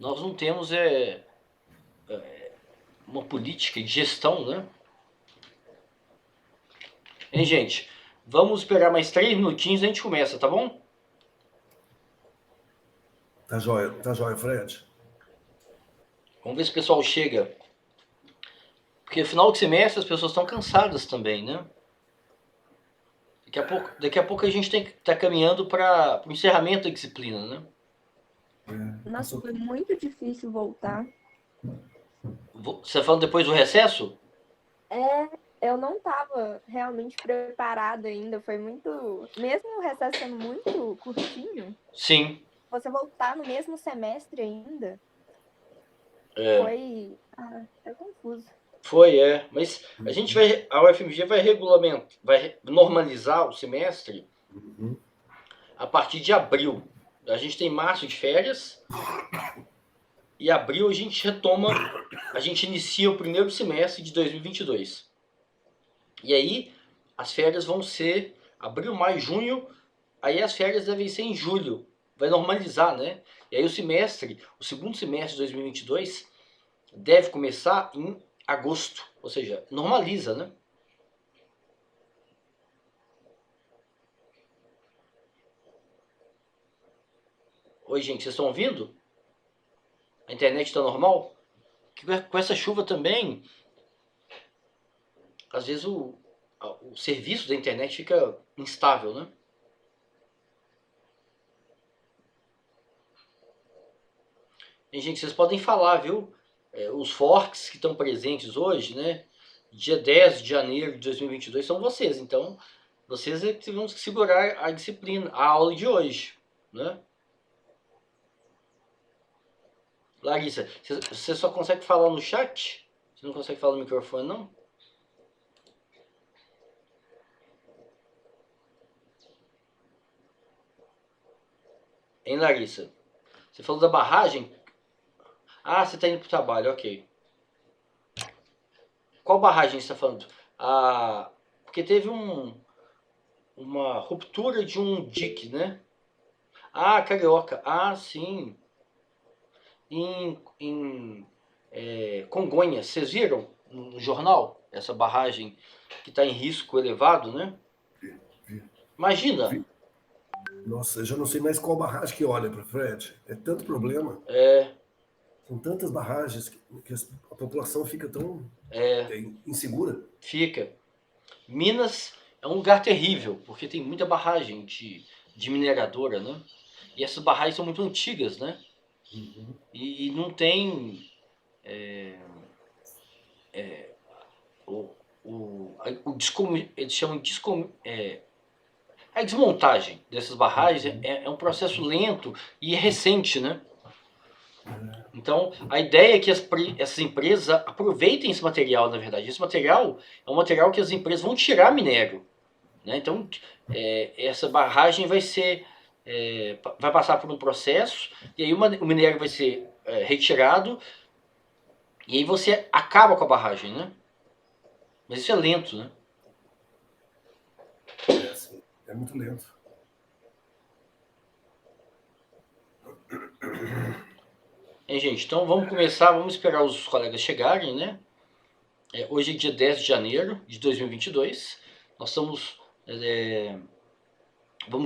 nós não temos uma política de gestão, né? Hein, gente? Vamos esperar mais 3 minutinhos e a gente começa, tá bom? Tá jóia, Fred. Vamos ver se o pessoal chega. Porque final de semestre as pessoas estão cansadas também, né? Daqui a pouco a gente tem que estar caminhando para o encerramento da disciplina, né? Nossa, Passou. foi muito difícil voltar. Você está falando depois do recesso? Eu não estava realmente preparada ainda. Foi muito. Mesmo o recesso sendo muito curtinho, Sim. você voltar no mesmo semestre ainda É, foi. É confuso. foi. Mas a UFMG vai regulamentar, vai normalizar o semestre Uhum. a partir de abril. A gente tem março de férias e abril a gente retoma, a gente inicia o primeiro semestre de 2022. E aí as férias vão ser abril, maio, junho, aí as férias devem ser em julho. Vai normalizar, né? E aí o segundo semestre de 2022 deve começar em agosto, ou seja, normaliza, né? Oi, gente, vocês estão ouvindo? A internet está normal? Com essa chuva também, às vezes o serviço da internet fica instável, né? E, gente, vocês podem falar, viu? Os forks que estão presentes hoje, né? Dia 10 de janeiro de 2022 são vocês. Então, vocês é que vão segurar a disciplina, a aula de hoje, né? Larissa, você só consegue falar no chat? Você não consegue falar no microfone, não? Hein, Larissa? Você falou da barragem? Ah, você está indo para o trabalho, ok. Qual barragem você está falando? Ah, porque teve uma ruptura de um dique, né? Ah, Carioca. Ah, sim. Em Congonhas, vocês viram no jornal essa barragem que está em risco elevado, né? Vi, vi, Imagina, vi. Nossa, eu já não sei mais qual barragem que olha para Fred. É tanto problema. é, São tantas barragens que a população fica tão é, insegura. fica. Minas é um lugar terrível, porque tem muita barragem de mineradora, né? E essas barragens são muito antigas, né? Uhum. E não tem o, eles chamam de a desmontagem dessas barragens é um processo lento e recente, né? Então, a ideia é que essas empresas aproveitem esse material, na verdade. Esse material é um material que as empresas vão tirar minério, né? Então, essa barragem vai passar por um processo e aí o minério vai ser retirado e aí você acaba com a barragem, né? Mas isso é lento, né? É assim, é muito lento. Gente, então vamos começar, vamos esperar os colegas chegarem, né? Hoje é dia 10 de janeiro de 2022. Nós vamos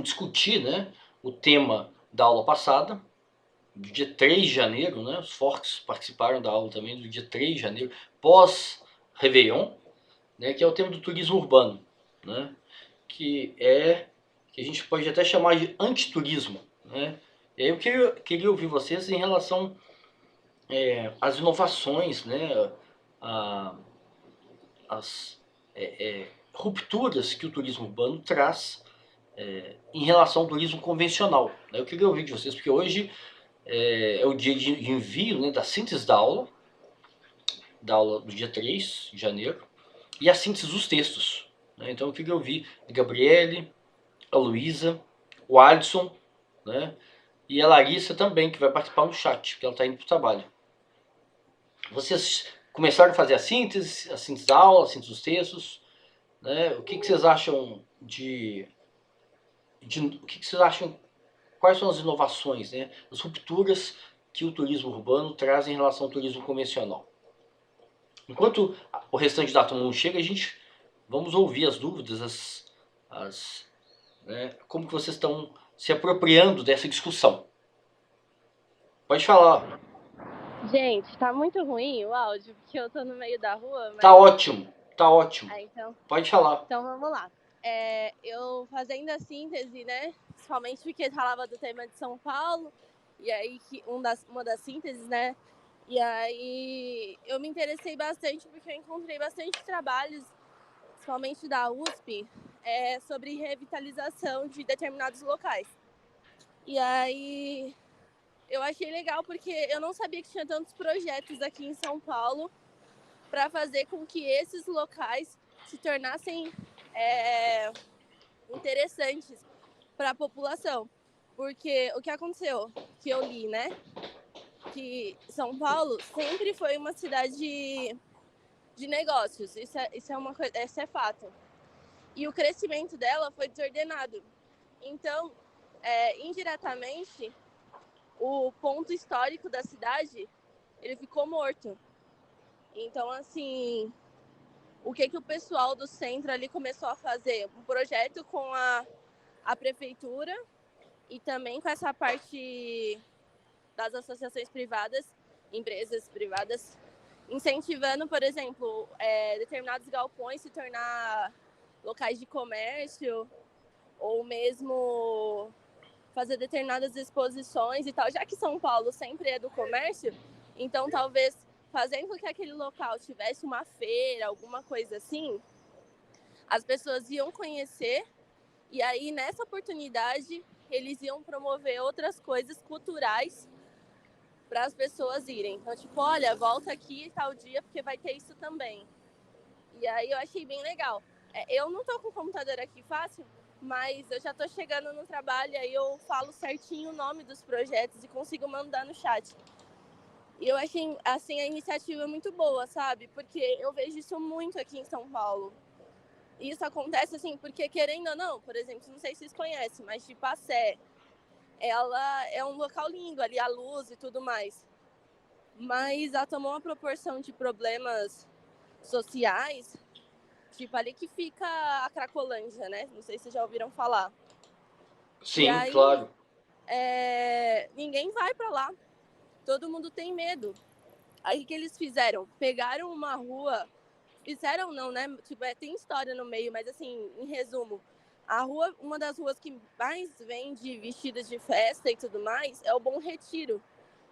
discutir, né, o tema da aula passada, do dia 3 de janeiro, né? Os fortes participaram da aula também do dia 3 de janeiro, pós-Réveillon, né, que é o tema do turismo urbano, né? Que a gente pode até chamar de antiturismo, né? E aí eu queria ouvir vocês em relação às inovações, né? A, as rupturas que o turismo urbano traz em relação ao turismo convencional, né? Eu queria ouvir de vocês, porque hoje é o dia de envio, né, da síntese da aula do dia 3 de janeiro, e a síntese dos textos, né? Então eu queria ouvir a Gabriele, a Luísa, o Alisson, né? E a Larissa também, que vai participar no chat, porque ela está indo para o trabalho. Vocês começaram a fazer a síntese da aula, a síntese dos textos, né? O que vocês acham o que vocês acham, quais são as inovações, né? As rupturas que o turismo urbano traz em relação ao turismo convencional. Enquanto o restante da turma não chega, a gente vamos ouvir as dúvidas, né, como que vocês estão se apropriando dessa discussão. Pode falar. Gente, tá muito ruim o áudio, porque eu tô no meio da rua. Mas... Tá ótimo, tá ótimo. Então, pode falar. Então vamos lá. Eu fazendo a síntese, né? Principalmente porque falava do tema de São Paulo, e aí uma das sínteses, né? E aí eu me interessei bastante porque eu encontrei bastante trabalhos, principalmente da USP, sobre revitalização de determinados locais. E aí eu achei legal porque eu não sabia que tinha tantos projetos aqui em São Paulo para fazer com que esses locais se tornassem interessantes para a população. Porque o que aconteceu, que eu li, né? Que São Paulo sempre foi uma cidade de negócios. Isso é fato. E o crescimento dela foi desordenado. Então, indiretamente, o ponto histórico da cidade, ele ficou morto. Então, assim, o que o pessoal do centro ali começou a fazer? Um projeto com a prefeitura e também com essa parte das associações privadas, empresas privadas, incentivando, por exemplo, determinados galpões se tornar locais de comércio ou mesmo fazer determinadas exposições e tal. Já que São Paulo sempre é do comércio, então talvez fazendo com que aquele local tivesse uma feira, alguma coisa assim, as pessoas iam conhecer e aí nessa oportunidade eles iam promover outras coisas culturais para as pessoas irem. Então, tipo, olha, volta aqui tal dia porque vai ter isso também. E aí eu achei bem legal. Eu não tô com o computador aqui fácil, mas eu já tô chegando no trabalho e aí eu falo certinho o nome dos projetos e consigo mandar no chat. E eu achei, assim, a iniciativa muito boa, sabe? Porque eu vejo isso muito aqui em São Paulo. E isso acontece, assim, porque querendo ou não, por exemplo, não sei se vocês conhecem, mas de Passé, ela é um local lindo ali, a luz e tudo mais. Mas ela tomou uma proporção de problemas sociais, tipo ali que fica a Cracolândia, né? Não sei se vocês já ouviram falar. Sim, e aí, claro. Ninguém vai pra lá. Todo mundo tem medo. Aí o que eles fizeram? Pegaram uma rua, fizeram não, né? Tipo, tem história no meio, mas assim, em resumo, a rua, uma das ruas que mais vende vestidos de festa e tudo mais, é o Bom Retiro.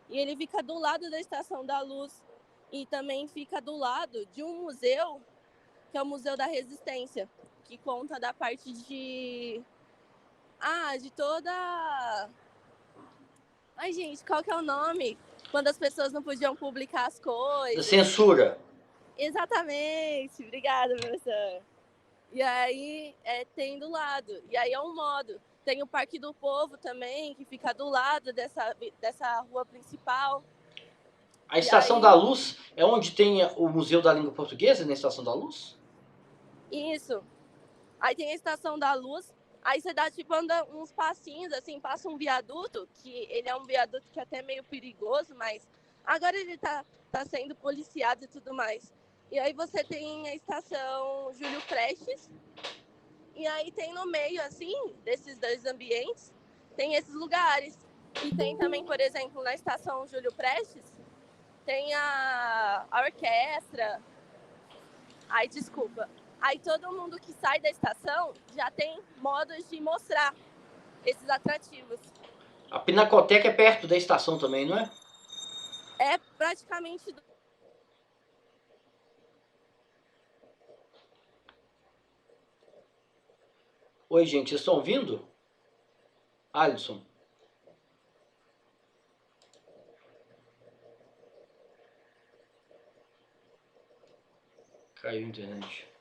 E ele fica do lado da Estação da Luz e também fica do lado de um museu, que é o Museu da Resistência, que conta da parte de toda... Ai, gente, qual que é o nome? Quando as pessoas não podiam publicar as coisas. Censura. Exatamente. Obrigada, professor. E aí tem do lado. E aí é um modo. Tem o Parque do Povo também, que fica do lado dessa rua principal. A Estação da Luz é onde tem o Museu da Língua Portuguesa, na Estação da Luz? Isso. Aí tem a Estação da Luz. Aí você dá, tipo, anda uns passinhos, assim, passa um viaduto, que ele é um viaduto que é até meio perigoso, mas agora ele tá sendo policiado e tudo mais. E aí você tem a Estação Júlio Prestes, e aí tem no meio, assim, desses dois ambientes, tem esses lugares. E tem também, por exemplo, na Estação Júlio Prestes, tem a orquestra. Ai, desculpa. Aí todo mundo que sai da estação já tem modos de mostrar esses atrativos. A Pinacoteca é perto da estação também, não é? É praticamente... Oi, gente, vocês estão ouvindo? Alisson. Caiu a internet.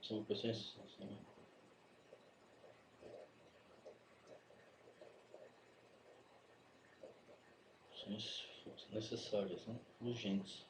São questões assim, são necessárias, né? Urgentes.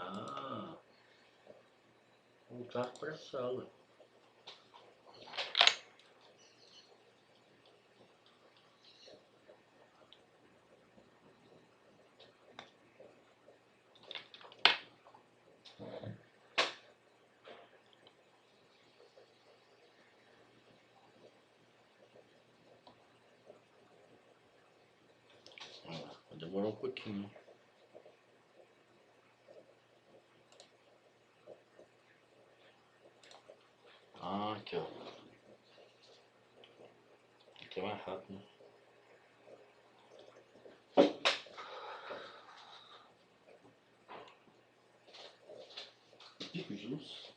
Ah, voltar para a sala. Vai demorar um pouquinho. Ah, aqui ó. Aqui é mais rápido, né? Pico de luz.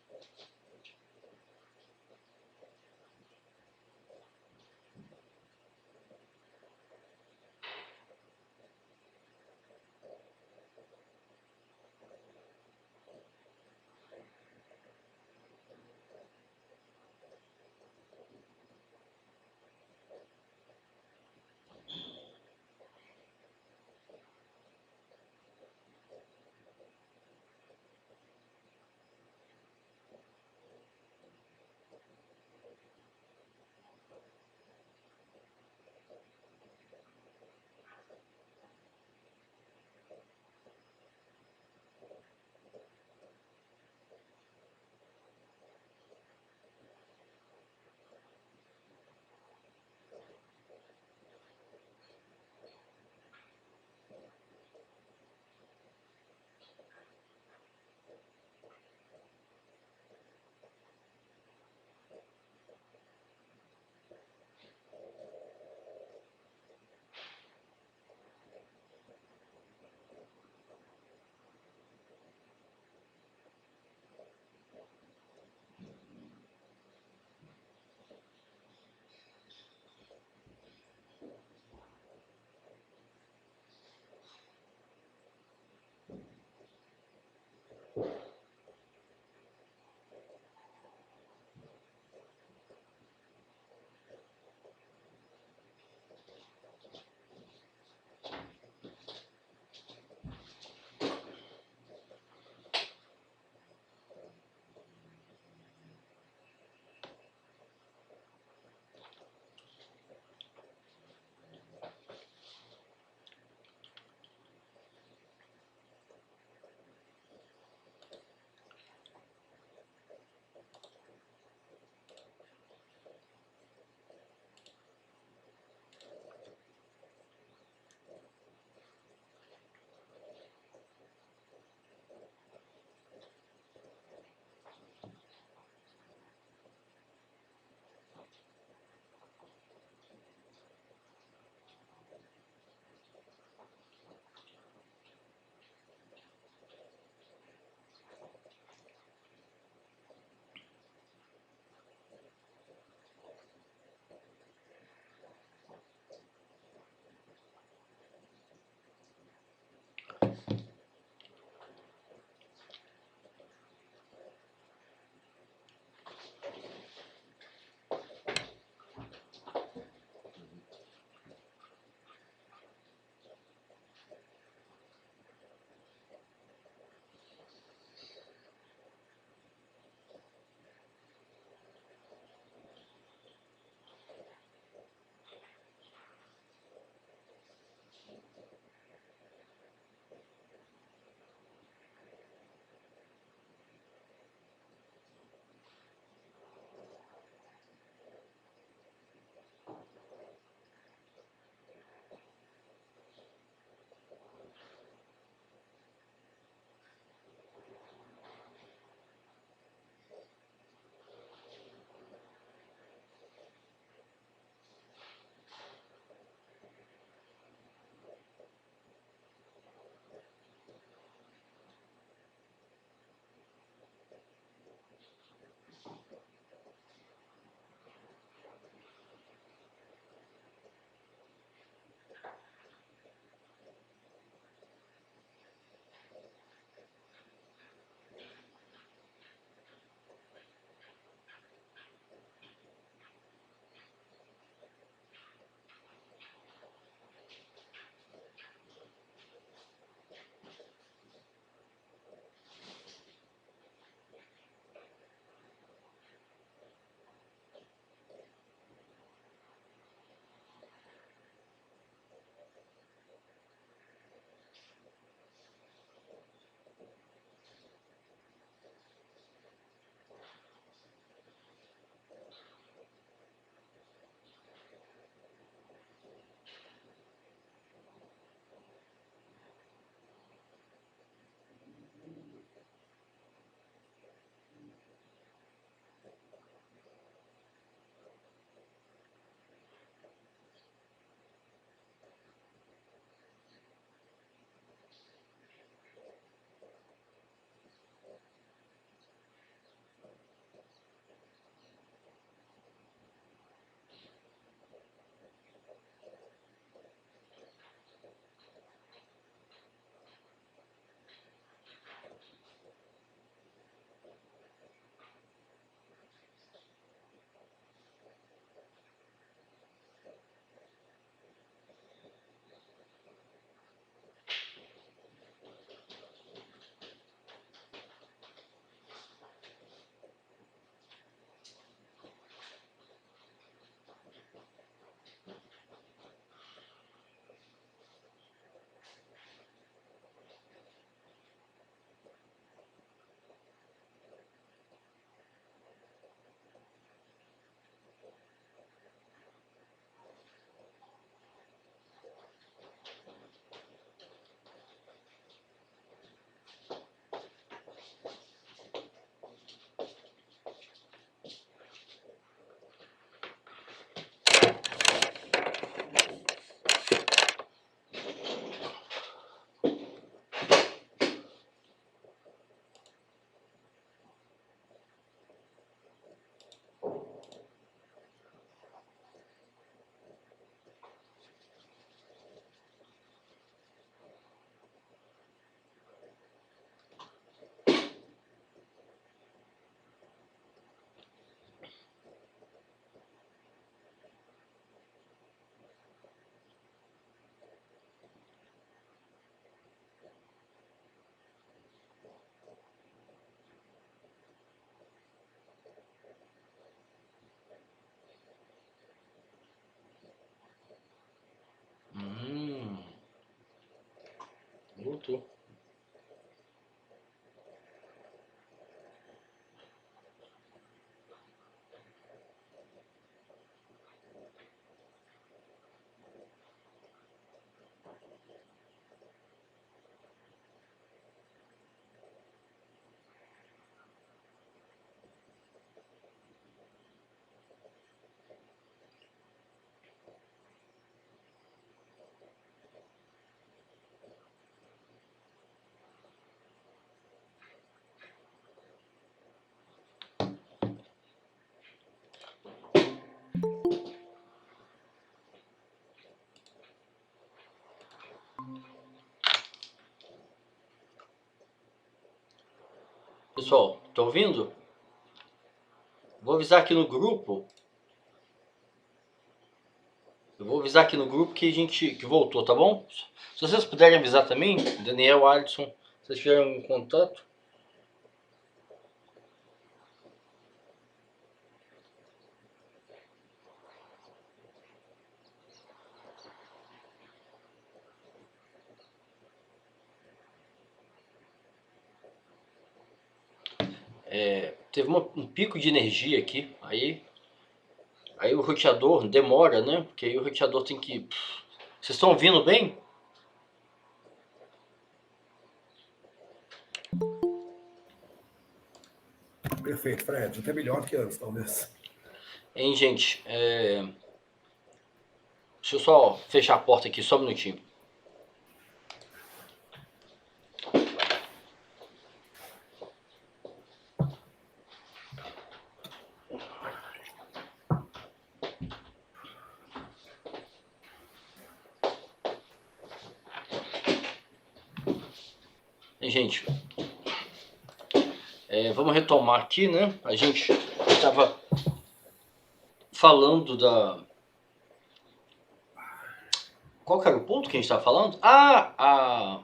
voltou. Pessoal, tá ouvindo? Vou avisar aqui no grupo. Eu vou avisar aqui no grupo que a gente que voltou, tá bom? Se vocês puderem avisar também, Daniel, Alisson, se vocês tiverem um contato. Teve um pico de energia aqui, aí o roteador demora, né? Porque aí o roteador tem que... Vocês estão ouvindo bem? Perfeito, Fred. Até melhor do que antes, talvez. Hein, gente? Deixa eu só fechar a porta aqui, só um minutinho. Gente, vamos retomar aqui, né? A gente estava falando da... Qual que era o ponto que a gente estava falando? A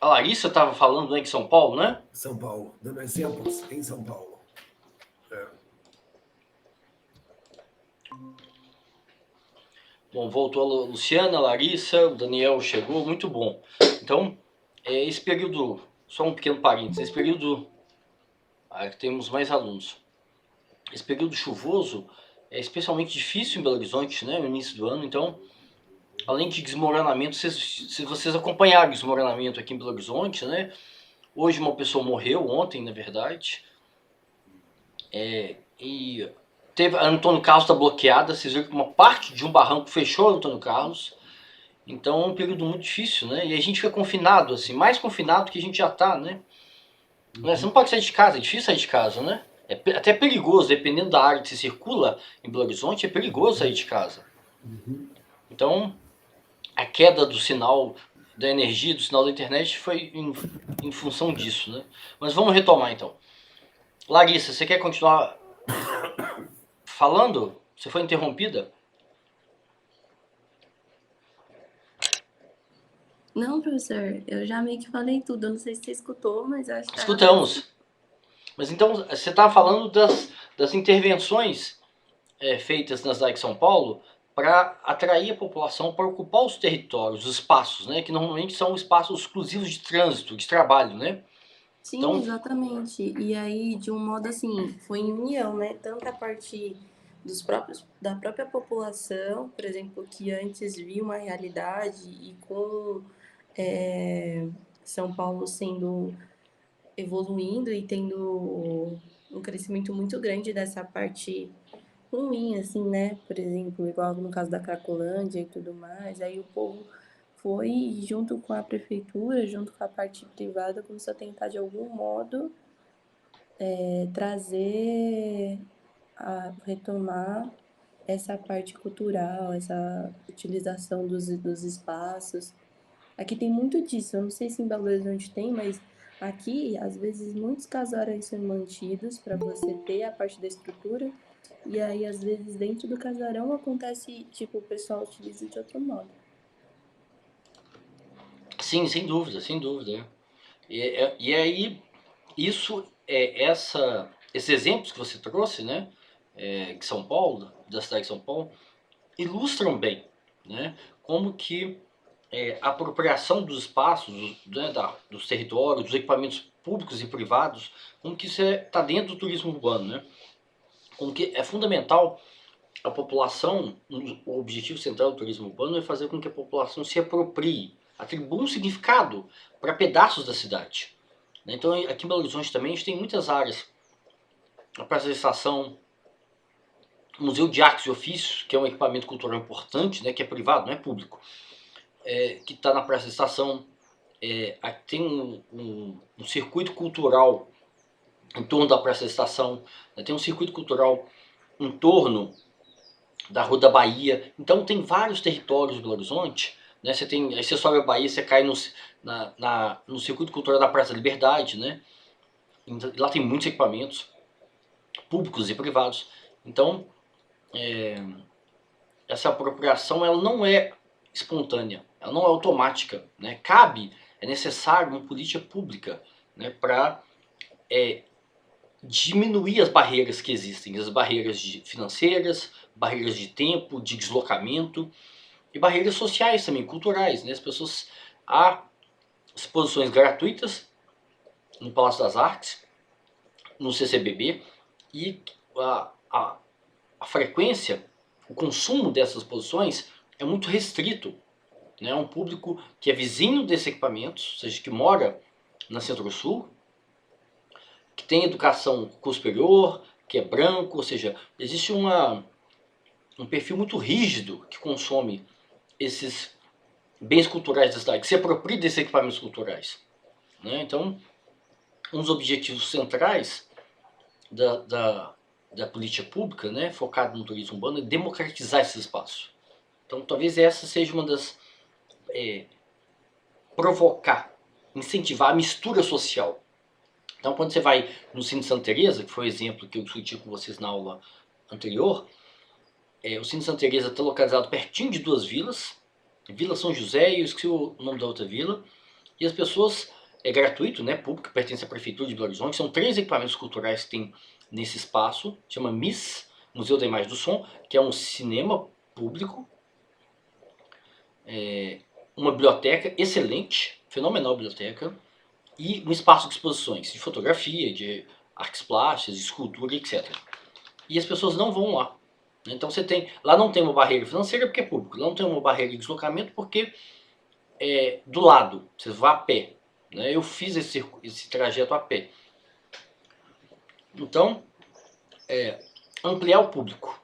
Larissa estava falando, né, em São Paulo, né? São Paulo, dando exemplos em São Paulo. Bom, voltou a Luciana, a Larissa, o Daniel chegou, muito bom. Então, esse período, só um pequeno parênteses, esse período, temos mais alunos. Esse período chuvoso é especialmente difícil em Belo Horizonte, né, no início do ano, então, além de desmoronamento, se vocês acompanharam o desmoronamento aqui em Belo Horizonte, né, hoje uma pessoa morreu, ontem, na verdade, e a Antônio Carlos está bloqueada, vocês viram que uma parte de um barranco fechou a Antônio Carlos, então é um período muito difícil, né, e a gente fica confinado, assim, mais confinado que a gente já está, né, você não pode sair de casa, é difícil sair de casa, né, é até perigoso, dependendo da área que você circula em Belo Horizonte, é perigoso sair de casa. Então, a queda do sinal da energia, do sinal da internet foi em função disso, né? Mas vamos retomar então. Larissa, você quer continuar falando? Você foi interrompida? Não, professor, eu já meio que falei tudo. Eu não sei se você escutou, mas eu acho que... Escutamos. Mas então, você estava falando das intervenções feitas na cidade de São Paulo para atrair a população para ocupar os territórios, os espaços, né? Que normalmente são espaços exclusivos de trânsito, de trabalho, né? Sim, Então... exatamente. E aí, de um modo assim, foi em união, né? Tanto a parte da própria população, por exemplo, que antes via uma realidade e com São Paulo evoluindo e tendo um crescimento muito grande dessa parte ruim, assim, né? Por exemplo, igual no caso da Cracolândia e tudo mais, aí o povo foi, junto com a prefeitura, junto com a parte privada, começou a tentar, de algum modo, retomar essa parte cultural, essa utilização dos espaços. Aqui tem muito disso, eu não sei se em Belo Horizonte tem, mas aqui, às vezes, muitos casarões são mantidos para você ter a parte da estrutura, e aí, às vezes, dentro do casarão acontece, tipo, o pessoal utiliza de outro modo. Sim, sem dúvida, sem dúvida. E aí, esses exemplos que você trouxe, né, de São Paulo, da cidade de São Paulo, ilustram bem, né, como que a apropriação dos espaços, né, dos territórios, dos equipamentos públicos e privados, como que isso está dentro do turismo urbano, né? Como que é fundamental a população, o objetivo central do turismo urbano é fazer com que a população se aproprie, atribua um significado para pedaços da cidade. Então aqui em Belo Horizonte também a gente tem muitas áreas, a Praça da Estação, o Museu de Artes e Ofícios, que é um equipamento cultural importante, né, que é privado, não é público, que está na Praça da Estação. Aqui tem um circuito cultural em torno da Praça da Estação, né, tem um circuito cultural em torno da Rua da Bahia. Então tem vários territórios do Belo Horizonte, né? Aí você sobe a Bahia, você cai no circuito cultural da Praça da Liberdade, né? Então, lá tem muitos equipamentos públicos e privados. Então essa apropriação ela não é espontânea, ela não é automática, né? É necessário uma política pública, né, para diminuir as barreiras que existem, as barreiras financeiras, barreiras de tempo, de deslocamento e barreiras sociais também, culturais, né? As pessoas, há exposições gratuitas no Palácio das Artes, no CCBB, e a frequência, o consumo dessas exposições é muito restrito, né? É um público que é vizinho desses equipamentos, ou seja, que mora na Centro-Sul, que tem educação superior, que é branco, ou seja, existe um perfil muito rígido que consome esses bens culturais da cidade, que se apropria desses equipamentos culturais, né? Então, um dos objetivos centrais da política pública, né, focado no turismo urbano, é democratizar esse espaço. Então, talvez essa seja uma das... provocar, incentivar a mistura social. Então, quando você vai no Cine Santa Teresa, que foi o exemplo que eu discuti com vocês na aula anterior, o Cine Santa Teresa está localizado pertinho de duas vilas, Vila São José e eu esqueci o nome da outra vila, e as pessoas, é gratuito, né, público, pertence à Prefeitura de Belo Horizonte, são 3 equipamentos culturais que tem nesse espaço, chama MIS, Museu da Imagem e do Som, que é um cinema público, uma biblioteca excelente, fenomenal biblioteca, e um espaço de exposições de fotografia, de artes plásticas, de escultura, etc. E as pessoas não vão lá. Então lá não tem uma barreira financeira porque é público, lá não tem uma barreira de deslocamento porque é do lado, você vai a pé, né? Eu fiz esse trajeto a pé. Então, ampliar o público,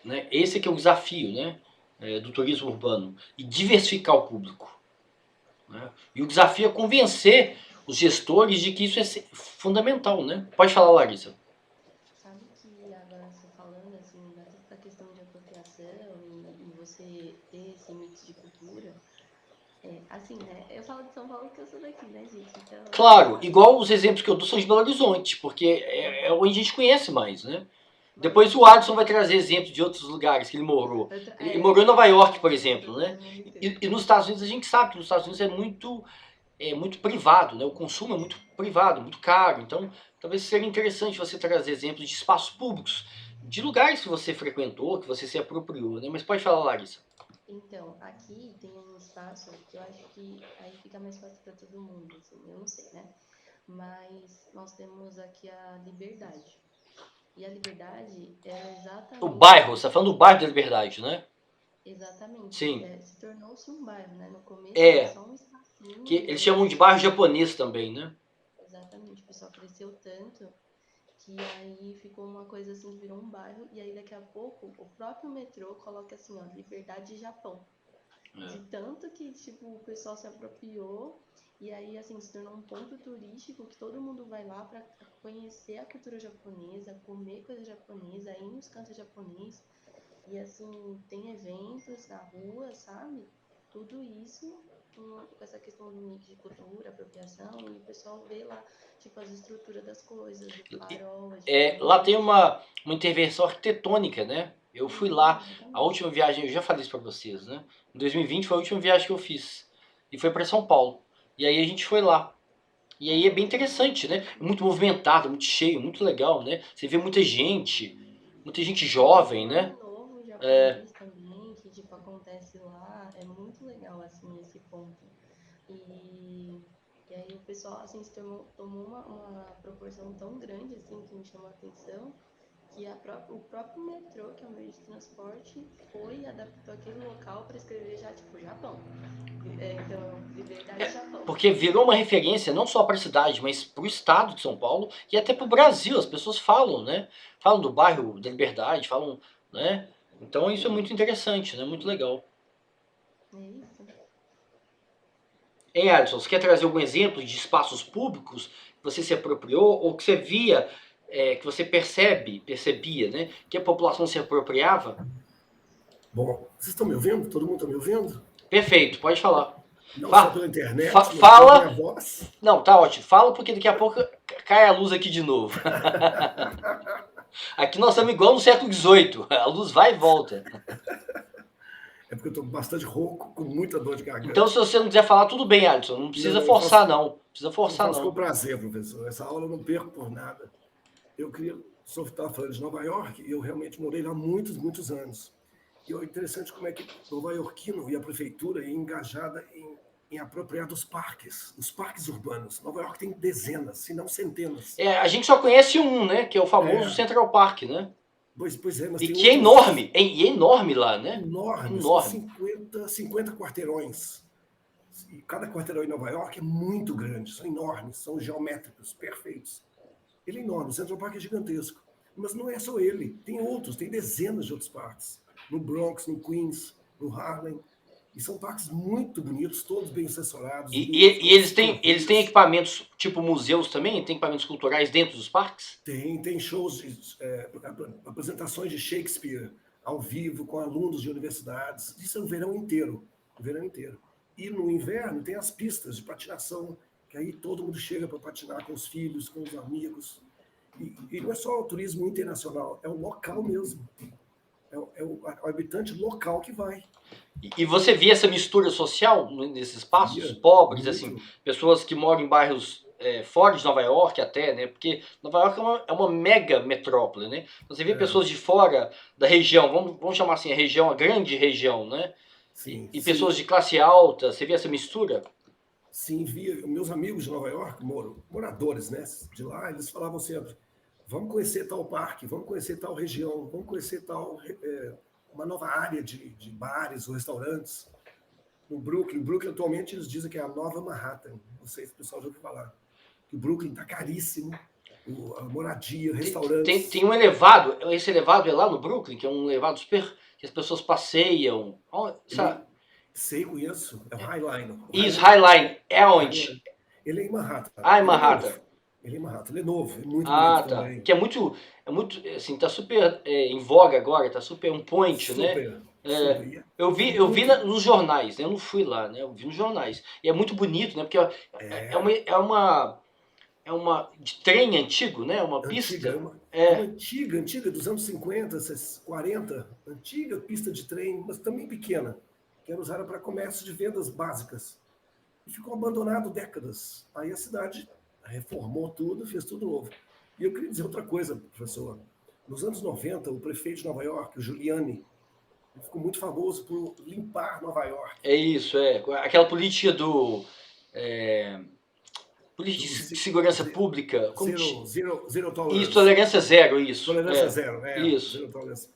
né? Esse que é o desafio, né, do turismo urbano, e diversificar o público, né? E o desafio é convencer os gestores de que isso é fundamental, né? Pode falar, Larissa. Sabe que agora você falando assim da questão de apropriação e você ter esse mix de cultura, assim, né? Eu falo de São Paulo porque eu sou daqui, né, gente? Então, Claro, igual os exemplos que eu dou são de Belo Horizonte, porque é onde a gente conhece mais, né? Depois o Adson vai trazer exemplos de outros lugares que ele morou. Ele morou em Nova York, por exemplo, né? E nos Estados Unidos a gente sabe que nos Estados Unidos é muito privado, né? O consumo é muito privado, muito caro. Então, talvez seja interessante você trazer exemplos de espaços públicos, de lugares que você frequentou, que você se apropriou, né? Mas pode falar, Larissa. Então, aqui tem um espaço que eu acho que aí fica mais fácil para todo mundo, assim, eu não sei, né? Mas nós temos aqui a Liberdade. E a Liberdade é exatamente... O bairro, você está falando do bairro da Liberdade, né? Exatamente. Sim. Se tornou-se um bairro, né? No começo era só um espacinho. Que eles chamam de bairro japonês também, né? Exatamente. O pessoal cresceu tanto que aí ficou uma coisa assim, virou um bairro. E aí daqui a pouco o próprio metrô coloca assim, ó, Liberdade Japão. De tanto que, tipo, o pessoal se apropriou e aí, assim, se tornou um ponto turístico que todo mundo vai lá para conhecer a cultura japonesa, comer coisa japonesa, ir nos cantos japoneses. E, assim, tem eventos na rua, sabe? Tudo isso com essa questão do mix de cultura, apropriação, e o pessoal vê lá, tipo, as estruturas das coisas, do farol. Lá tem uma intervenção arquitetônica, né? Eu fui lá, a última viagem, eu já falei isso pra vocês, né? Em 2020 foi a última viagem que eu fiz. E foi pra São Paulo. E aí a gente foi lá. E aí é bem interessante, né? Muito movimentado, muito cheio, muito legal, né? Você vê muita gente jovem, né? Novo japonês também, que tipo, acontece lá, é muito legal. assim, esse ponto. E aí o pessoal, assim, tomou uma proporção tão grande, assim, que me chamou a atenção, que o próprio metrô, que é o meio de transporte, foi e adaptou aquele local para escrever já, tipo, Japão. Então, Liberdade Japão. Porque virou uma referência não só para a cidade, mas para o estado de São Paulo e até para o Brasil. As pessoas falam, né? Falam do bairro da Liberdade, falam, né? Então isso é muito interessante, né? Muito legal. É isso. Hein, Alisson, você quer trazer algum exemplo de espaços públicos que você se apropriou ou que você via, que você percebia, né? Que a população se apropriava? Bom, vocês estão me ouvindo? Todo mundo está me ouvindo? Perfeito, pode falar. Não Fa- só pela internet, fa- mas fala- pela minha voz. Não, tá ótimo. Fala porque daqui a pouco cai a luz aqui de novo. Aqui nós estamos igual no século XVIII. A luz vai e volta. É porque eu estou bastante rouco, com muita dor de garganta. Então, se você não quiser falar, tudo bem, Alisson. Não precisa Não, eu forçar, não. Não precisa Eu forçar, faço com não. prazer, professor. Essa aula eu não perco por nada. Eu queria... O senhor estava falando de Nova York e eu realmente morei lá muitos, muitos anos. E é interessante como é que o nova-iorquino e a prefeitura é engajada em apropriar dos parques, os parques urbanos. Nova York tem dezenas, se não centenas. A gente só conhece um, né? Que é o famoso É. Central Park, né? Pois é, mas E tem que é outros enorme. E é enorme lá, né? enormes, Enorme. 50 quarteirões. E cada quarteirão em Nova York é muito grande, são enormes, são geométricos, perfeitos. Ele é enorme, o Central Park é gigantesco. Mas não é só ele, tem outros, tem dezenas de outros parques. No Bronx, no Queens, no Harlem. E são parques muito bonitos, todos bem assessorados. E eles têm equipamentos tipo museus também? Tem equipamentos culturais dentro dos parques? Tem shows, apresentações de Shakespeare ao vivo com alunos de universidades. Isso é o verão inteiro, o verão inteiro. E no inverno tem as pistas de patinação, que aí todo mundo chega para patinar com os filhos, com os amigos. E não é só o turismo internacional, é o local mesmo. É o habitante local que vai. E você via essa mistura social nesses espaços Via, pobres, muito. assim, pessoas que moram em bairros fora de Nova York até, né? Porque Nova York é uma mega metrópole, né? Você vê pessoas de fora da região, vamos chamar assim, a grande região, né? Sim, E sim. pessoas de classe alta, você vê essa mistura? Sim, via. Meus amigos de Nova York, moradores, né, de lá, eles falavam sempre: vamos conhecer tal parque, vamos conhecer tal região, vamos conhecer uma nova área de bares ou restaurantes. No Brooklyn. Brooklyn, atualmente, eles dizem que é a nova Manhattan. Não sei se o pessoal já ouviu falar. Que o Brooklyn está caríssimo, a moradia, restaurantes. Tem um elevado, esse elevado é lá no Brooklyn, que é um elevado super, que as pessoas passeiam, sabe? Sei, conheço. É o High Line. Isso, Highline, é onde? Ele é em Manhattan. Ah, em Manhattan. Ele é em Manhattan. Ele é novo, é muito Ah, bonito tá. também. Que é muito, assim, tá super em voga agora, tá super on point, né? Super. Eu vi nos jornais, né? Eu não fui lá, né? Eu vi nos jornais. E é muito bonito, né? Porque é uma de trem antigo, né? Uma pista. É uma antiga, dos anos 50, 40, antiga pista de trem, mas também pequena, que era usada para comércio de vendas básicas. E ficou abandonado décadas. Aí a cidade reformou tudo, fez tudo novo. E eu queria dizer outra coisa, professor. Nos anos 90, o prefeito de Nova York, o Giuliani, ficou muito famoso por limpar Nova York. É isso, aquela política política de segurança pública. Zero tolerance. Isso, tolerância zero, isso. Tolerância zero, Isso. Zero tolerância.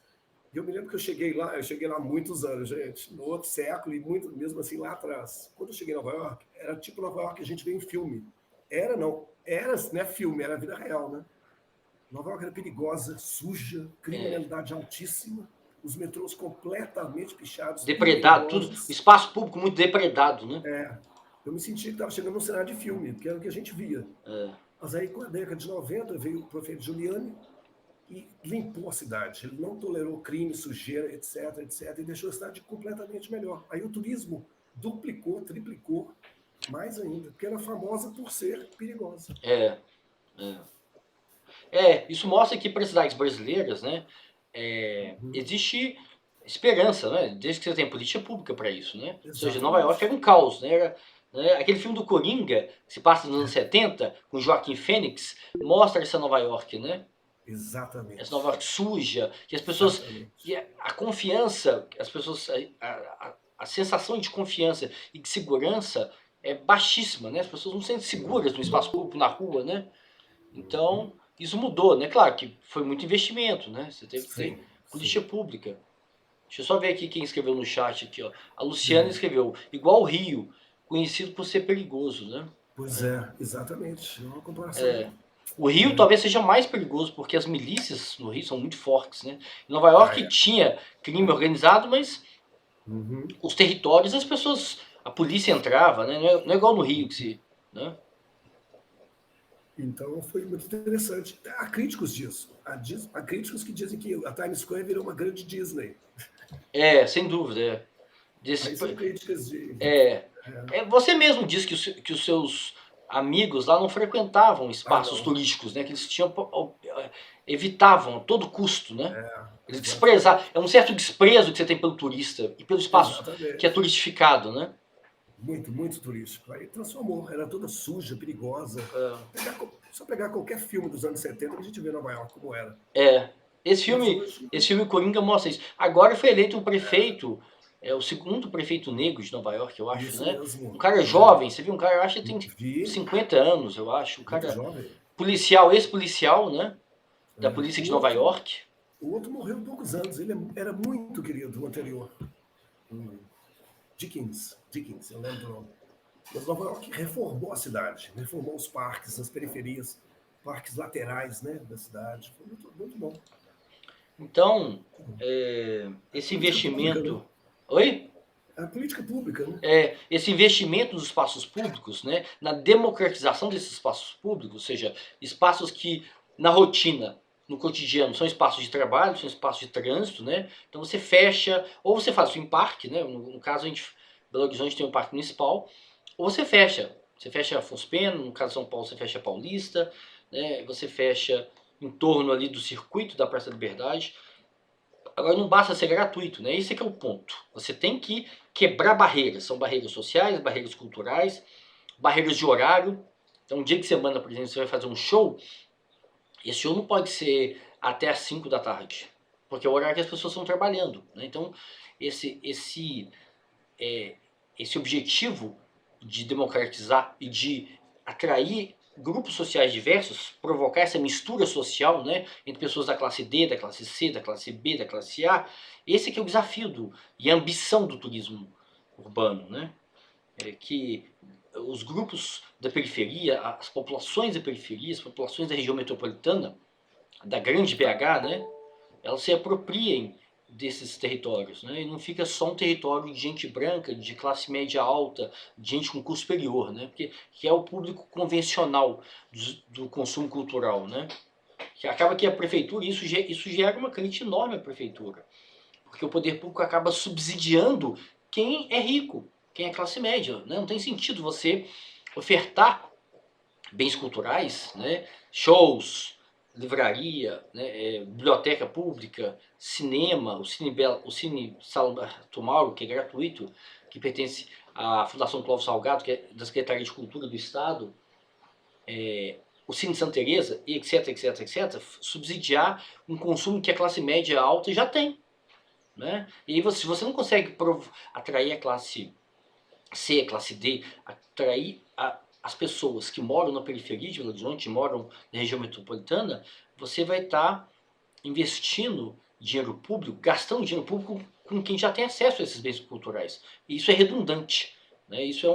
E eu me lembro que eu cheguei lá há muitos anos, gente, no outro século, e muito mesmo assim lá atrás. Quando eu cheguei em Nova York, era tipo Nova York que a gente vê em filme. Era, não é filme, era a vida real, né? Nova York era perigosa, suja, criminalidade altíssima, os metrôs completamente pichados. Depredado, tudo, espaço público muito depredado, né? Eu me senti que estava chegando num cenário de filme, que era o que a gente via. Mas aí, com a década de 90, veio o prefeito Giuliani e limpou a cidade. Ele não tolerou crime, sujeira, etc, e deixou a cidade completamente melhor. Aí o turismo duplicou, triplicou, mais ainda, porque era famosa por ser perigosa. Isso mostra que para as cidades brasileiras, né, existe esperança, né? Desde que você tem política pública para isso, né? Ou seja, Nova York era um caos, né? Aquele filme do Coringa, que se passa nos anos 70, com Joaquim Fênix, mostra essa Nova York, né? Exatamente. Essa Nova York suja, que as pessoas... Que a confiança, as pessoas... a sensação de confiança e de segurança é baixíssima, né? As pessoas não se sentem seguras no espaço público, na rua, né? Então, isso mudou, né? Claro que foi muito investimento, né? Você teve que ter Sim, política pública. Deixa eu só ver aqui quem escreveu no chat aqui, ó. A Luciana escreveu, igual o Rio, conhecido por ser perigoso, né? Pois é, exatamente. É uma comparação. O Rio talvez seja mais perigoso, porque as milícias no Rio são muito fortes, né? Em Nova York tinha crime organizado, mas Uhum. os territórios, as pessoas, a polícia entrava, né? Não é igual no Rio que se, né? Então foi muito interessante. Há críticos disso. Há críticos que dizem que a Times Square virou uma grande Disney. Sem dúvida. Aí são críticas de. Você mesmo disse que os seus amigos lá não frequentavam espaços não. turísticos, né? Que eles evitavam a todo custo, né? Eles Exatamente. desprezavam. É um certo desprezo que você tem pelo turista e pelo espaço Exatamente. que é turistificado, né? Muito, muito turístico. Aí transformou. Era toda suja, perigosa. Só pegar qualquer filme dos anos 70 que a gente vê Nova York como era. Esse filme Coringa mostra isso. Agora foi eleito um prefeito, o segundo prefeito negro de Nova York, eu acho, Isso né? mesmo. Um cara jovem, você viu? Um cara, eu acho que tem Vi. 50 anos, eu acho. Um Muito cara jovem. policial, ex-policial, né? Da polícia de Nova York. O outro morreu há poucos anos. Ele era muito querido, o anterior. Dickens, eu lembro o nome. Mas Nova York reformou a cidade, reformou os parques, as periferias, parques laterais, né, da cidade. Foi muito, muito bom. Então, esse investimento... Pública, né? Oi? A política pública, né? Esse investimento nos espaços públicos, né, na democratização desses espaços públicos, ou seja, espaços que na rotina, no cotidiano, são espaços de trabalho, são espaços de trânsito, né? Então você fecha, ou você faz isso em parque, né? No caso, Belo Horizonte tem um parque municipal, ou você fecha. Você fecha Afonso Pena, no caso de São Paulo você fecha Paulista, né? Você fecha em torno ali do circuito da Praça da Liberdade. Agora não basta ser gratuito, né? Esse é que é o ponto. Você tem que quebrar barreiras. São barreiras sociais, barreiras culturais, barreiras de horário. Então um dia de semana, por exemplo, você vai fazer um show, esse show não pode ser até às 5 da tarde, porque é o horário que as pessoas estão trabalhando, né? Então esse objetivo de democratizar e de atrair grupos sociais diversos, provocar essa mistura social, né, entre pessoas da classe D, da classe C, da classe B, da classe A, esse que é o desafio e a ambição do turismo urbano, né? Que os grupos da periferia, as populações da periferia, as populações da região metropolitana, da grande BH, né, elas se apropriem desses territórios, né? E não fica só um território de gente branca, de classe média alta, de gente com curso superior, né? Porque que é o público convencional do consumo cultural, né? Que acaba que a prefeitura, isso gera uma crítica enorme à prefeitura, porque o poder público acaba subsidiando quem é rico, quem é classe média, né? Não tem sentido você ofertar bens culturais, né? Shows, livraria, né, biblioteca pública, cinema, o Cine Sala Barto Mauro, que é gratuito, que pertence à Fundação Clóvis Salgado, que é da Secretaria de Cultura do Estado, o Cine Santa Teresa, e etc, etc, etc, subsidiar um consumo que a classe média alta já tem, né? E aí se você não consegue atrair a classe C, a classe D, atrair as pessoas que moram na periferia de Belo Horizonte, moram na região metropolitana, você vai estar investindo dinheiro público, gastando dinheiro público com quem já tem acesso a esses bens culturais. E isso é redundante, né? Isso é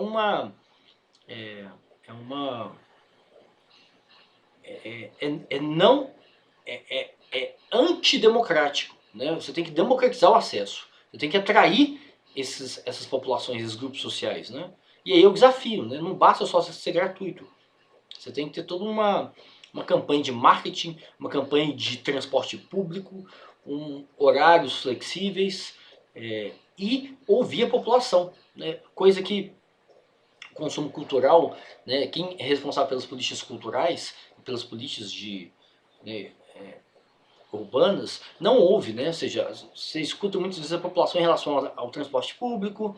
antidemocrático, né? Você tem que democratizar o acesso, você tem que atrair essas populações, esses grupos sociais, né? E aí é o desafio, né? Não basta só ser gratuito. Você tem que ter toda uma campanha de marketing, uma campanha de transporte público, horários flexíveis e ouvir a população, né? Coisa que o consumo cultural, né? Quem é responsável pelas políticas culturais, pelas políticas urbanas, não ouve, né? Ou seja, você escuta muitas vezes a população em relação ao transporte público,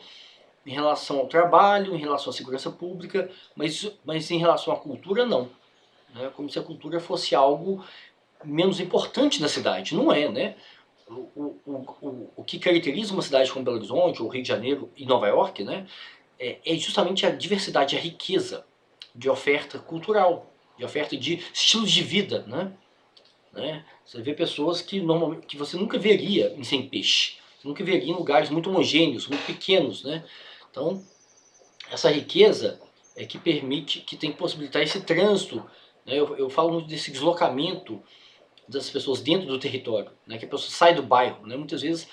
em relação ao trabalho, em relação à segurança pública, mas em relação à cultura, não. Né? Como se a cultura fosse algo menos importante na cidade. Não é, né? o que caracteriza uma cidade como Belo Horizonte, ou Rio de Janeiro e Nova York, né, é justamente a diversidade, a riqueza de oferta cultural, de oferta de estilos de vida, né? Você vê pessoas que normalmente que você nunca veria em Sem Peixe, você nunca veria em lugares muito homogêneos, muito pequenos, né? Então, essa riqueza é que permite, que tem que possibilitar esse trânsito, né? Eu falo muito desse deslocamento das pessoas dentro do território, né? Que a pessoa sai do bairro, né? Muitas vezes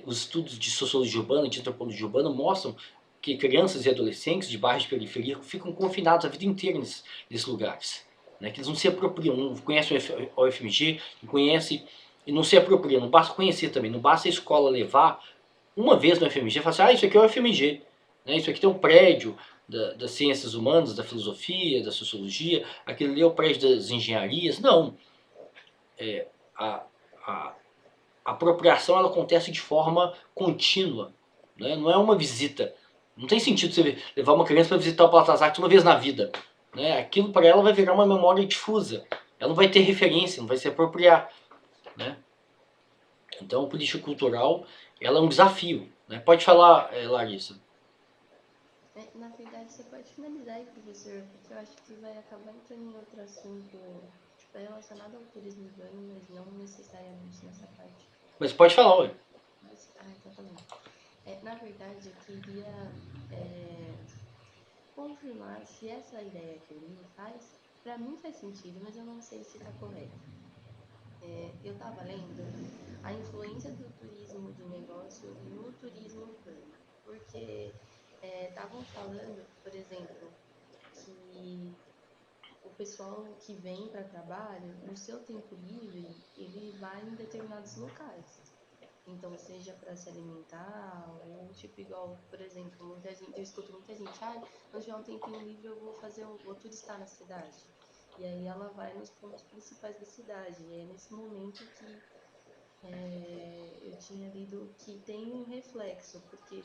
os estudos de sociologia urbana, de antropologia urbana mostram que crianças e adolescentes de bairros de periferia ficam confinados a vida inteira nesses lugares, né? Que eles não se apropriam, não conhecem o UFMG, não conhecem e não se apropriam. Não basta conhecer também, não basta a escola levar uma vez no UFMG e falar assim, isso aqui é o UFMG, né? Isso aqui tem um prédio das ciências humanas, da filosofia, da sociologia, aquele ali é o prédio das engenharias. Não, a, a apropriação ela acontece de forma contínua, né? Não é uma visita. Não tem sentido você levar uma criança para visitar o Palácio das Artes uma vez na vida, né? Aquilo para ela vai virar uma memória difusa. Ela não vai ter referência, não vai se apropriar, né? Então, a política cultural ela é um desafio, né? Pode falar, Larissa. Na verdade, você pode finalizar aí, professor, porque eu acho que vai acabar entrando em outro assunto, tipo, relacionado ao turismo urbano, mas não necessariamente nessa parte. Mas pode falar, ué. Então tá bom. Na verdade, eu queria confirmar se essa ideia que o Lino faz, pra mim faz sentido, mas eu não sei se tá correto. Eu tava lendo a influência do turismo de negócio no turismo urbano, porque estavam falando, por exemplo, que o pessoal que vem para trabalho, no seu tempo livre, ele vai em determinados locais. Então, seja para se alimentar, ou tipo igual, por exemplo, muita gente, eu escuto muita gente, quando tiver um tempinho livre eu vou turistar na cidade. E aí ela vai nos pontos principais da cidade. E é nesse momento que eu tinha lido que tem um reflexo, porque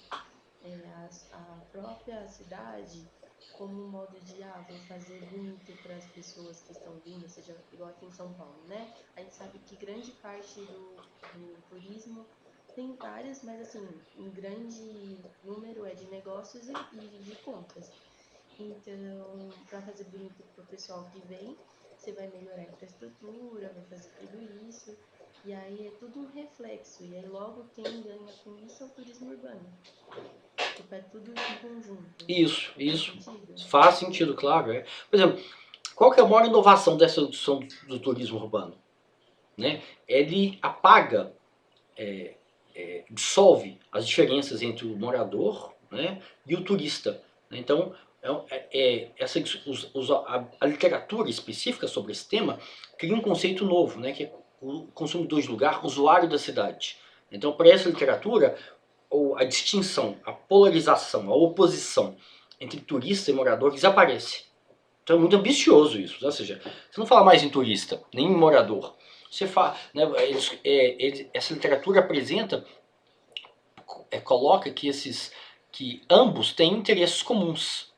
a própria cidade, como um modo de, vou fazer bonito para as pessoas que estão vindo, seja igual aqui em São Paulo, né? A gente sabe que grande parte do turismo tem várias, mas assim, em grande número é de negócios e de compras. Então, para fazer bonito para o pessoal que vem, você vai melhorar a infraestrutura, vai fazer tudo isso. E aí é tudo um reflexo. E aí logo quem ganha com isso é o turismo urbano. Tipo, é tudo em conjunto. Isso. Faz sentido? Faz sentido, claro. Por exemplo, qual que é a maior inovação dessa discussão do turismo urbano? Né? Ele apaga, dissolve as diferenças entre o morador, né, e o turista. Então, a literatura específica sobre esse tema cria um conceito novo, né, que é o consumidor de lugar, usuário da cidade. Então, para essa literatura, a distinção, a polarização, a oposição entre turista e morador desaparece. Então é muito ambicioso isso, ou seja, você não fala mais em turista, nem em morador. Você fala, né, essa literatura apresenta, coloca que ambos têm interesses comuns,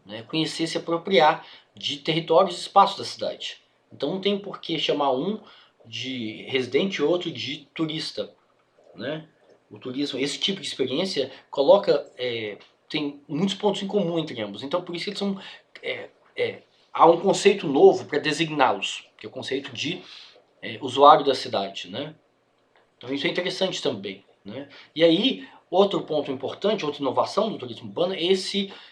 né, conhecer e se apropriar de territórios e espaços da cidade. Então não tem por que chamar um de residente e outro de turista, né? O turismo, esse tipo de experiência tem muitos pontos em comum entre ambos. Então por isso que eles são há um conceito novo para designá-los, que é o conceito de usuário da cidade, né? Então isso é interessante também, né? E aí, outro ponto importante, outra inovação do turismo urbano é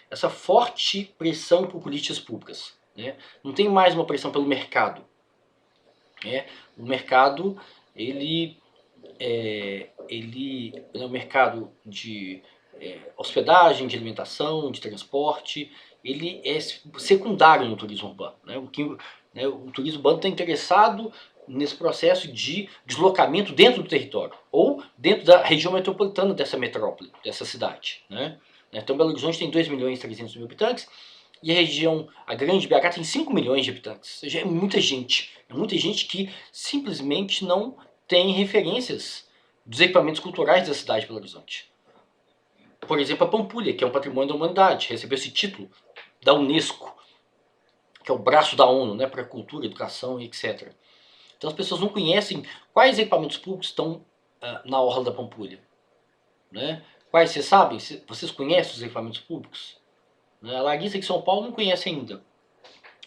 essa forte pressão por políticas públicas, né? Não tem mais uma pressão pelo mercado, né? O mercado, ele é o mercado de hospedagem, de alimentação, de transporte, ele é secundário no turismo urbano, né? O turismo urbano está interessado nesse processo de deslocamento dentro do território ou dentro da região metropolitana dessa metrópole, dessa cidade, né? Então Belo Horizonte tem 2.300.000 habitantes e a grande BH tem 5 milhões de habitantes, ou seja, é muita gente que simplesmente não tem referências dos equipamentos culturais da cidade de Belo Horizonte. Por exemplo, a Pampulha, que é um patrimônio da humanidade, recebeu esse título da Unesco, que é o braço da ONU, né, para cultura, educação e etc. Então as pessoas não conhecem quais equipamentos públicos estão na orla da Pampulha, né? Quais, vocês sabem? Vocês conhecem os equipamentos públicos? Né? A Larissa de São Paulo não conhece ainda.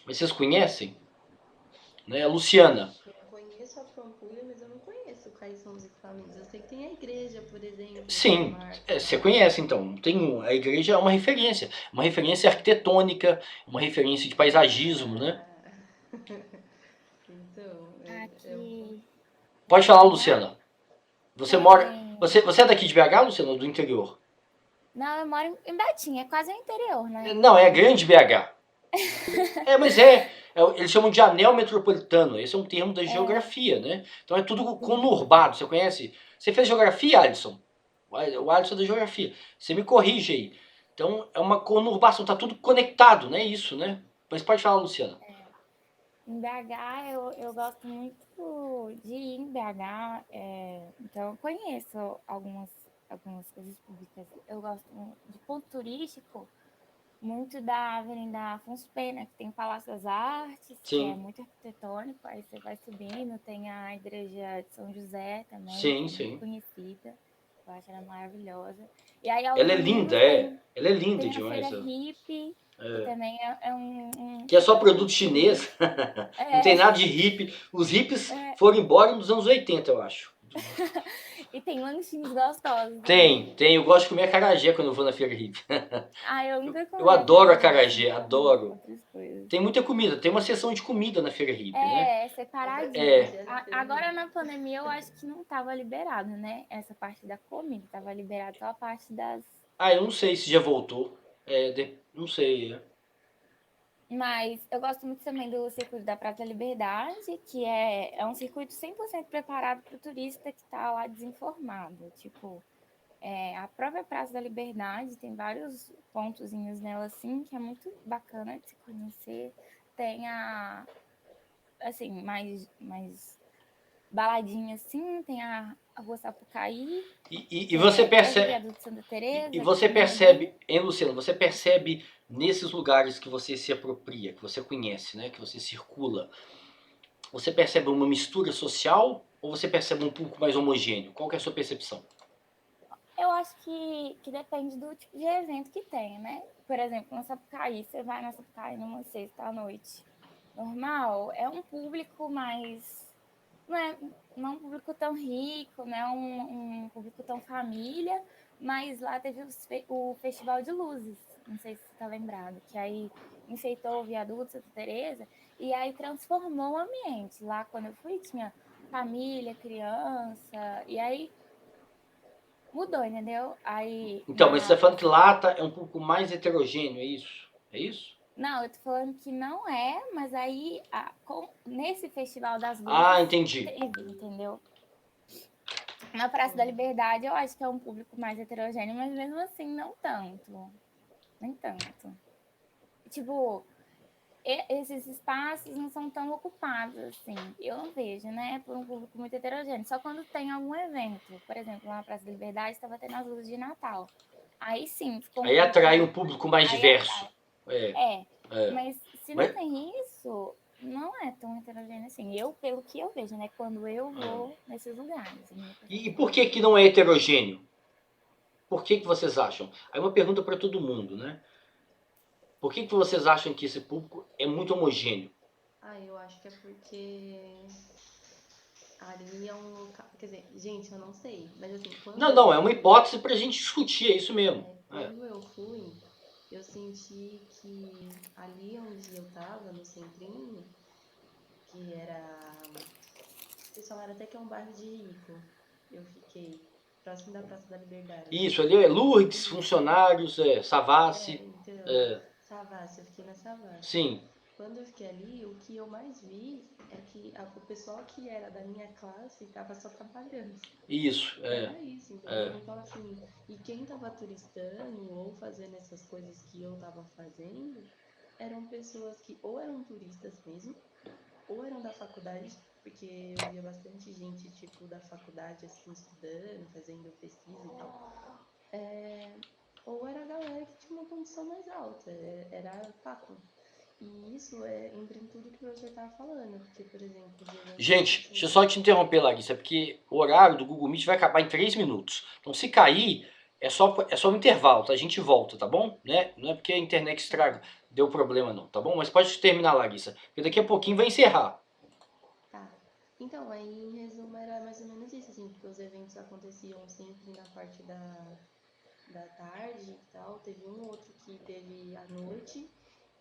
Mas vocês conhecem? Né? A Luciana. Eu conheço a Pampulha, mas eu não conheço quais são os equipamentos. Eu sei que tem a igreja, por exemplo, São Sim, Marcos você lá. conhece então. A igreja é uma referência arquitetônica, uma referência de paisagismo, né? Então, Aqui Pode em falar, BH Luciana. Você mora. tem. Você é daqui de BH, Luciana, ou do interior? Não, eu moro em Betim, é quase no interior, né? Não, é grande BH. Mas eles chamam de anel metropolitano. Esse é um termo da geografia, né? Então é tudo conurbado. Você conhece? Você fez geografia, Alisson? O Alisson é da geografia. Você me corrige aí. Então é uma conurbação, tá tudo conectado, né? Isso, né? Mas pode falar, Luciana. Em BH eu gosto muito de ir em BH, então eu conheço algumas coisas públicas. Eu gosto de ponto turístico, muito da Avenida Afonso Pena, que tem o Palácio das Artes, que é Sim, muito arquitetônico, aí você vai subindo, tem a Igreja de São José também, que sim, é muito sim. conhecida, eu acho ela maravilhosa. E aí aos Ela é linda, domingos é. Ela é linda tem a demais. Feira Hippie, que também é Que é é só bastante produto turístico. chinês. Não tem É, nada de hippie. Os hippies é, foram embora nos anos 80, eu acho. e tem lanchinhos gostosos Tem, também. tem. Eu gosto de comer acarajé quando eu vou na feira hippie. Ah, eu nunca Eu comi adoro acarajé, assim, acarajé, como adoro. outras coisas. Tem muita comida, tem uma seção de comida na feira hippie, né? É separadinho. É. Agora na pandemia eu acho que não tava liberado, né? Essa parte da comida, tava liberado só a parte das. Ah, eu não sei se já voltou. Não sei. Mas eu gosto muito também do circuito da Praça da Liberdade, que é um circuito 100% preparado para o turista que está lá desinformado. Tipo, a própria Praça da Liberdade tem vários pontozinhos nela, assim, que é muito bacana de se conhecer. Tem assim, mais baladinha, assim, tem a Rua Sapucaí, E que você é perto do percebe. viaduto Santa E Teresa, que você também é bem. percebe, hein, Luciano? Você percebe nesses lugares que você se apropria, que você conhece, né? Que você circula. Você percebe uma mistura social ou você percebe um público mais homogêneo? Qual que é a sua percepção? Eu acho que depende do tipo de evento que tem, né? Por exemplo, na Sapucaí, você vai na Sapucaí numa sexta à noite. Normal, é um público mais. Não é, não é um público tão rico, não é um público tão família, mas lá teve o Festival de Luzes, não sei se você está lembrado, que aí enfeitou o viaduto Santa Teresa e aí transformou o ambiente. Lá quando eu fui tinha família, criança, e aí mudou, entendeu? Aí Então, mas você na está falando que praça. Lata é um público mais heterogêneo, é isso? É isso? Não, eu tô falando que não é, mas aí nesse Festival das Ah, Luzes entendi. teve, entendeu? Na Praça da Liberdade eu acho que é um público mais heterogêneo, mas mesmo assim não tanto. Nem tanto. Tipo, esses espaços não são tão ocupados assim. Eu não vejo, né? Por um público muito heterogêneo. Só quando tem algum evento. Por exemplo, lá na Praça da Liberdade estava tendo as luzes de Natal. Aí sim, ficou um Aí público atrai mais. um público mais Aí diverso. atrai. É, É. é. Mas se não Mas, tem isso, não é tão heterogêneo assim. Eu, pelo que eu vejo, né? Quando eu vou nesses lugares. Minha e percepção. por que que não é heterogêneo? Por que que vocês acham? Aí uma pergunta para todo mundo, né? Por que que vocês acham que esse público é muito homogêneo? Eu acho que é porque ali é um local. Quer dizer, gente, eu não sei. Mas assim, Não, não, é uma hipótese para a gente discutir, é isso mesmo. quando eu fui, eu senti que ali onde eu tava, no centrinho, que era. Vocês falaram até que é um bairro de rico. Eu fiquei próximo da Praça da Liberdade. Isso, ali é Lourdes, funcionários, Savassi, Então, Savassi, eu fiquei na Savassi. sim, Quando eu fiquei ali, o que eu mais vi é que o pessoal que era da minha classe tava só trabalhando. isso, Era isso, entendeu? é. Então, assim, e quem tava turistando ou fazendo essas coisas que eu tava fazendo, eram pessoas que ou eram turistas mesmo, ou eram da faculdade, porque eu via bastante gente, tipo, da faculdade, assim, estudando, fazendo pesquisa e tal. Ou era a galera que tinha uma condição mais alta, era papo. E isso entra em tudo que o professor estava falando, porque, por exemplo, os eventos Gente, deixa eu só te interromper, Larissa, porque o horário do Google Meet vai acabar em 3 minutos. Então, se cair, é só um intervalo, tá? A gente volta, tá bom? Né? Não é porque a internet estraga, deu problema não, tá bom? Mas pode terminar, Larissa, porque daqui a pouquinho vai encerrar. Tá. Então, aí em resumo era mais ou menos isso, assim, porque os eventos aconteciam sempre na parte da tarde e tal. Teve um outro que teve à noite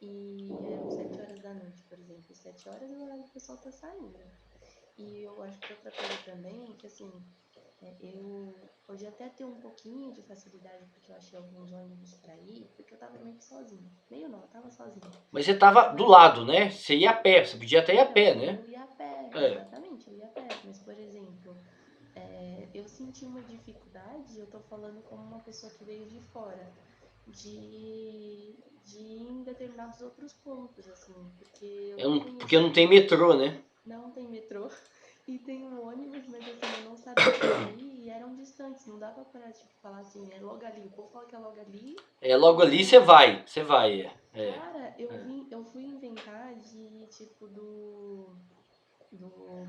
e eram 7 horas da noite, por exemplo. 7 horas é o horário que o pessoal tá saindo. E eu acho que outra coisa também, que assim, eu podia até ter um pouquinho de facilidade, porque eu achei alguns ônibus pra ir, porque eu tava meio que sozinha. Meio não, eu tava sozinha. Mas você tava do lado, né? Você ia a pé, você podia até ir a pé, Então, né? eu ia a pé, É. exatamente, eu ia a pé. Mas, por exemplo, eu senti uma dificuldade, eu tô falando como uma pessoa que veio de fora, de ir em determinados outros pontos, assim, porque eu não Porque não conhecia. tem metrô, né? Não tem metrô e tem um ônibus, mas assim, eu não sabia pra ir e eram distantes, não dava pra tipo, falar assim, é logo ali, o povo fala que é logo ali. É, logo ali você vai. Cara, eu fui inventar de tipo do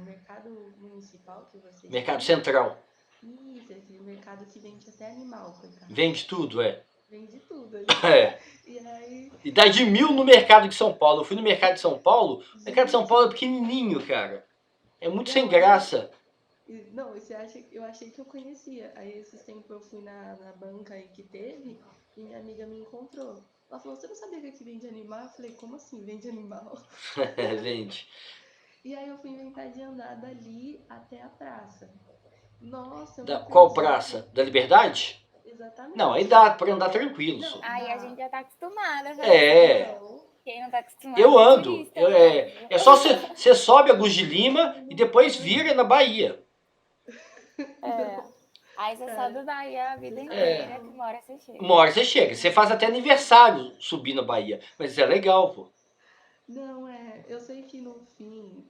mercado municipal que vocês Mercado têm. Central. Isso, esse mercado que vende até animal, coitado. Vende tudo, é. Vende tudo. É. E aí, E dá de 1.000 no mercado de São Paulo. Eu fui no mercado de São Paulo. O mercado de São Paulo é pequenininho, cara. É muito sem graça. não, eu achei que eu conhecia. Aí esses tempos eu fui na banca aí que teve e minha amiga me encontrou. Ela falou, você não sabia que aqui vende animal? Eu falei, como assim vende animal? Vende. E aí eu fui inventar de andar dali até a praça. Nossa, eu Da, me qual perdi. praça? Da Liberdade? Exatamente. Não, aí dá pra andar tranquilo. Não, Aí a dá. gente já tá acostumada. É. Então, Quem não tá acostumado Eu é ando. turista, né? É só você sobe a Gus de Lima e depois vira na Bahia. Aí você Cara, sobe o Bahia a vida É. inteira, que uma hora você chega. Uma hora você chega. Você faz até aniversário subir na Bahia. Mas isso é legal, pô. não, eu sei que no fim,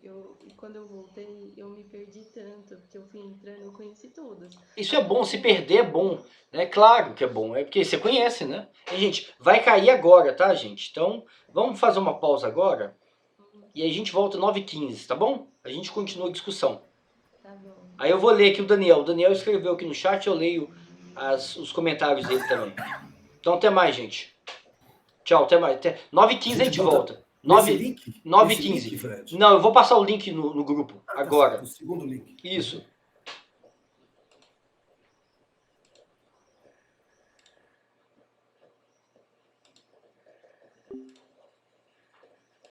quando eu voltei, eu me perdi tanto, porque eu fui entrando, eu conheci todas. Isso é bom, se perder é bom. É claro que é bom, é porque você conhece, né? E, gente, vai cair agora, tá, gente? Então, vamos fazer uma pausa agora. E aí a gente volta 9h15, tá bom? A gente continua a discussão. Tá bom. Aí eu vou ler aqui o Daniel. O Daniel escreveu aqui no chat, eu leio os comentários dele também. Então até mais, gente. Tchau, até mais. 9h15 a gente volta. Nesse link? 9h15. Nesse link, Fred? Não, eu vou passar o link no grupo Ah, tá agora. certo, o segundo link. Isso.